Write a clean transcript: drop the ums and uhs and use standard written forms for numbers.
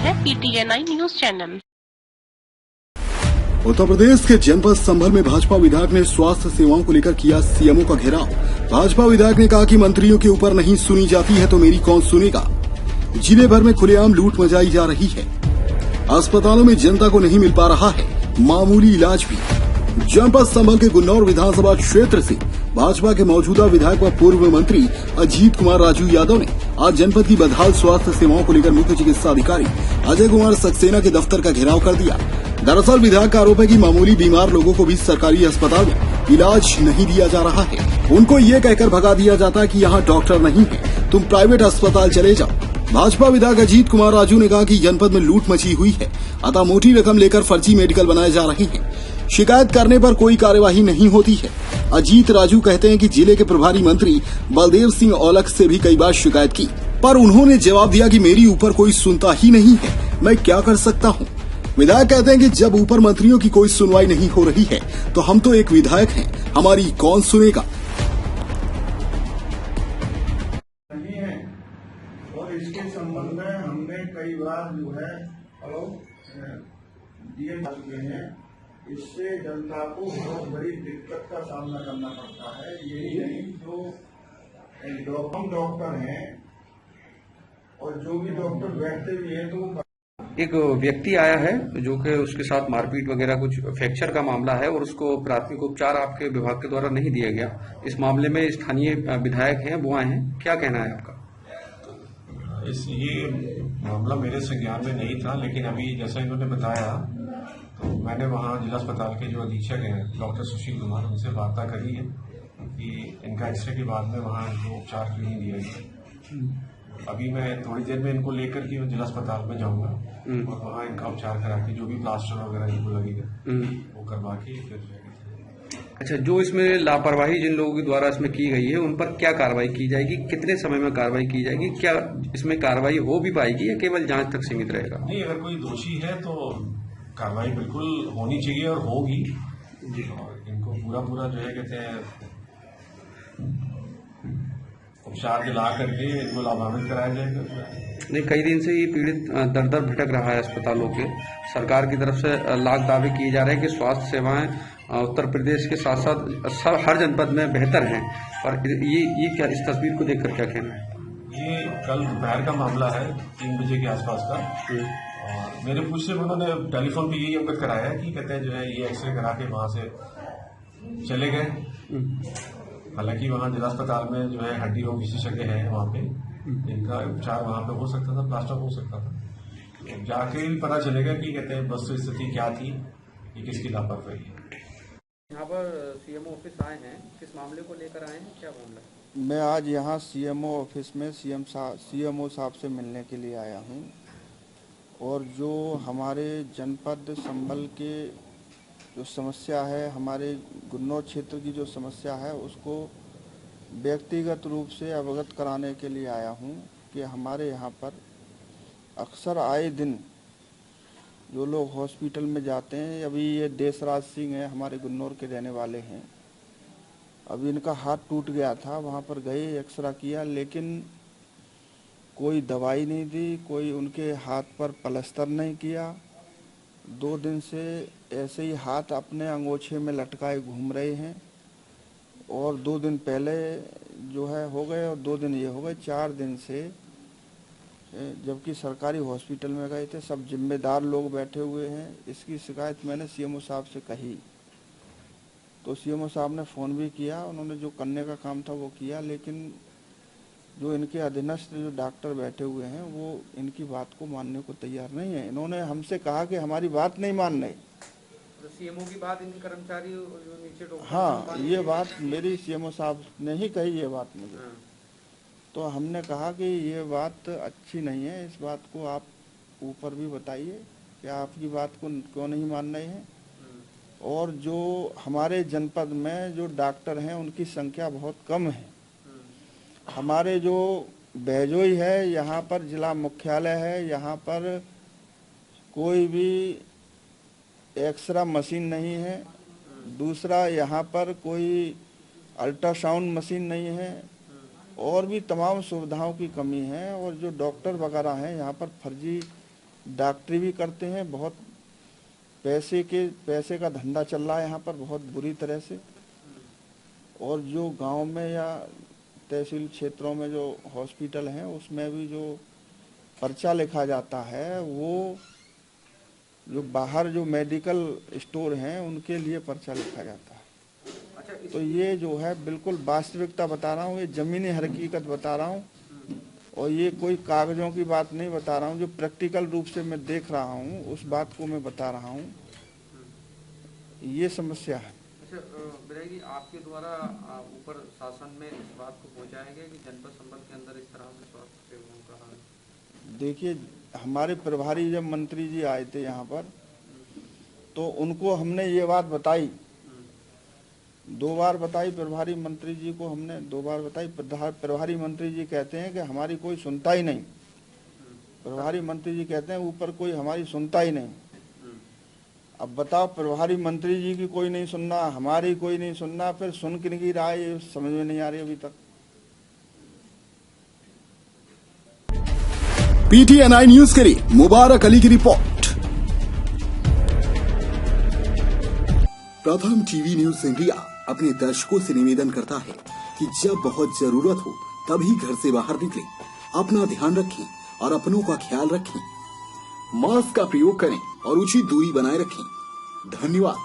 है PTN news channel. Uttar Pradesh के जनपद संभल में भाजपा विधायक ने स्वास्थ्य सेवाओं को लेकर किया सीएमओ का घेराव। भाजपा विधायक ने कहा कि मंत्रियों के ऊपर नहीं सुनी जाती है तो मेरी कौन सुनेगा। जिले भर में खुलेआम लूट मचाई जा रही है। अस्पतालों में जनता को नहीं मिल पा रहा है मामूली इलाज भी। जनपद संभल के गुन्नौर विधानसभा क्षेत्र से भाजपा के मौजूदा विधायक व पूर्व मंत्री अजीत कुमार राजू यादव ने आज जनपद की बदहाल स्वास्थ्य सेवाओं को लेकर मुख्य चिकित्सा अधिकारी अजय कुमार सक्सेना के दफ्तर का घेराव कर दिया। दरअसल विधायक का आरोप है कि मामूली बीमार लोगों को भी सरकारी अस्पताल में इलाज नहीं दिया जा रहा है। उनको ये कहकर भगा दिया जाता है कि यहाँ डॉक्टर नहीं है, तुम प्राइवेट अस्पताल चले जाओ। भाजपा विधायक अजीत कुमार राजू ने कहा कि जनपद में लूट मची हुई है, अतः मोटी रकम लेकर फर्जी मेडिकल बनाए जा रहे हैं। शिकायत करने पर कोई कार्यवाही नहीं होती है। अजीत राजू कहते हैं कि जिले के प्रभारी मंत्री बलदेव सिंह औलख से भी कई बार शिकायत की, पर उन्होंने जवाब दिया कि मेरी ऊपर कोई सुनता ही नहीं है, मैं क्या कर सकता हूँ। विधायक कहते हैं कि जब ऊपर मंत्रियों की कोई सुनवाई नहीं हो रही है तो हम तो एक विधायक हैं, हमारी कौन सुनेगा। नहीं है और इसके संबंध में हमने कई बार जो है दिए जा चुके हैं। इससे जनता को बहुत बड़ी दिक्कत का सामना करना पड़ता है। यही नहीं जो हम डॉक्टर हैं और जो भी डॉक्टर बैठते भी हैं तो एक व्यक्ति आया है जो कि उसके साथ मारपीट वगैरह कुछ फ्रैक्चर का मामला है और उसको प्राथमिक उपचार आपके विभाग के द्वारा नहीं दिया गया। इस मामले में स्थानीय विधायक हैं, वो आए हैं, क्या कहना है आपका? ये मामला मेरे संज्ञान में नहीं था, लेकिन अभी जैसा इन्होंने बताया तो मैंने वहाँ जिला अस्पताल के जो अधीक्षक हैं डॉक्टर सुशील कुमार, उनसे वार्ता करी है कि इनका एक्सरे के बाद में वहाँ इनको उपचार क्यों नहीं दिया गया। अभी मैं थोड़ी देर में इनको लेकर के जिला अस्पताल में जाऊंगा और वहाँ इनका उपचार करा के जो भी प्लास्टर वगैरह इनको लगेगा वो करवा के फिर। अच्छा, जो इसमें लापरवाही जिन लोगों के द्वारा इसमें की गई है उन पर क्या कार्रवाई की जाएगी, कितने समय में कार्रवाई की जाएगी, क्या इसमें कार्रवाई हो भी पाएगी या केवल जांच तक सीमित रहेगा? नहीं, अगर कोई दोषी है तो कार्रवाई बिल्कुल होनी चाहिए और होगी। और इनको पूरा जो है कहते हैं उपचार दिला करके इनको लाभान्वित कराया जाएगा। नहीं, कई दिन से ये पीड़ित दर दर भटक रहा है अस्पतालों के। सरकार की तरफ से लाख दावे किए जा रहे हैं कि स्वास्थ्य सेवाएं उत्तर प्रदेश के साथ साथ हर जनपद में बेहतर हैं, और ये क्या इस तस्वीर को देखकर क्या कहना है? ये कल दोपहर का मामला है, 3 बजे के आसपास का। और मेरे पूछ से उन्होंने टेलीफोन पे यही अवगत कराया कि कहते हैं जो है ये एक्सरे करा के वहाँ से चले गए। हालांकि वहाँ जिला अस्पताल में जो है हड्डी रोग विशेषज्ञ है, वहाँ पे इनका उपचार वहाँ पे हो सकता था, प्लास्टर हो सकता था। जाके ही पता चलेगा कि कहते हैं वस्तु स्थिति क्या थी, ये किसकी लापरवाही है। यहाँ पर सीएमओ ऑफिस आए हैं, किस मामले को लेकर आए हैं, क्या मामला है? मैं आज यहाँ सीएमओ ऑफिस में सीएमओ साहब से मिलने के लिए आया हूँ और जो हमारे जनपद संभल के जो समस्या है, हमारे गुन्नौर क्षेत्र की जो समस्या है उसको व्यक्तिगत रूप से अवगत कराने के लिए आया हूँ कि हमारे यहाँ पर अक्सर आए दिन जो लोग हॉस्पिटल में जाते हैं, अभी ये देशराज सिंह है, हमारे गुन्नौर के रहने वाले हैं। अभी इनका हाथ टूट गया था, वहाँ पर गए, एक्सरा किया, लेकिन कोई दवाई नहीं दी, कोई उनके हाथ पर प्लास्टर नहीं किया। 2 दिन से ऐसे ही हाथ अपने अंगोछे में लटकाए घूम रहे हैं और 2 दिन पहले जो है हो गए और 2 दिन ये हो गए, 4 दिन से, जबकि सरकारी हॉस्पिटल में गए थे, सब जिम्मेदार लोग बैठे हुए हैं। इसकी शिकायत मैंने सीएमओ साहब से कही तो सीएमओ साहब ने फ़ोन भी किया, उन्होंने जो करने का काम था वो किया, लेकिन जो इनके अधीनस्थ जो डॉक्टर बैठे हुए हैं वो इनकी बात को मानने को तैयार नहीं है। इन्होंने हमसे कहा कि हमारी बात नहीं मान रहे। तो सीएमओ की बात इन कर्मचारी जो नीचे हाँ, ये बात मेरी सीएमओ साहब ने ही कही, ये बात मुझे। तो हमने कहा कि ये बात अच्छी नहीं है, इस बात को आप ऊपर भी बताइए कि आपकी बात को क्यों नहीं मान रहे हैं। और जो हमारे जनपद में जो डॉक्टर हैं उनकी संख्या बहुत कम है। हमारे जो बैजोई है, यहाँ पर जिला मुख्यालय है, यहाँ पर कोई भी एक्सरा मशीन नहीं है। दूसरा, यहाँ पर कोई अल्ट्रासाउंड मशीन नहीं है और भी तमाम सुविधाओं की कमी है। और जो डॉक्टर वगैरह हैं यहाँ पर फर्जी डॉक्टरी भी करते हैं। बहुत पैसे का धंधा चल रहा है यहाँ पर बहुत बुरी तरह से। और जो गांव में या तहसील क्षेत्रों में जो हॉस्पिटल हैं उसमें भी जो पर्चा लिखा जाता है वो जो बाहर जो मेडिकल स्टोर हैं उनके लिए पर्चा लिखा जाता है। तो ये जो है बिल्कुल वास्तविकता बता रहा हूँ, ये ज़मीनी हकीकत बता रहा हूँ और ये कोई कागज़ों की बात नहीं बता रहा हूँ। जो प्रैक्टिकल रूप से मैं देख रहा हूँ उस बात को मैं बता रहा हूँ। ये समस्या है। अच्छा बिरागी, आपके द्वारा ऊपर शासन में इस बात को पहुंचाया गया कि जनपद संबल के अंदर इस तरह से स्वास्थ्य सेवाओं का हाल? देखिए, हमारे प्रभारी जब मंत्री जी आए थे यहाँ पर तो उनको हमने ये बात बताई, 2 बार बताई। प्रभारी मंत्री जी को हमने 2 बार बताई। प्रभारी मंत्री जी कहते हैं कि हमारी कोई सुनता ही नहीं। प्रभारी मंत्री जी कहते हैं ऊपर कोई हमारी सुनता ही नहीं। अब बताओ, प्रभारी मंत्री जी की कोई नहीं सुनना, हमारी कोई नहीं सुनना, फिर सुन किन की राय ये समझ में नहीं आ रही अभी तक। PTNI न्यूज के लिए मुबारक अली की रिपोर्ट। प्रथम टीवी न्यूज इंडिया अपने दर्शकों से निवेदन करता है कि जब बहुत जरूरत हो तभी घर से बाहर निकलें, अपना ध्यान रखें और अपनों का ख्याल रखें। मास्क का प्रयोग करें और उचित दूरी बनाए रखें। धन्यवाद।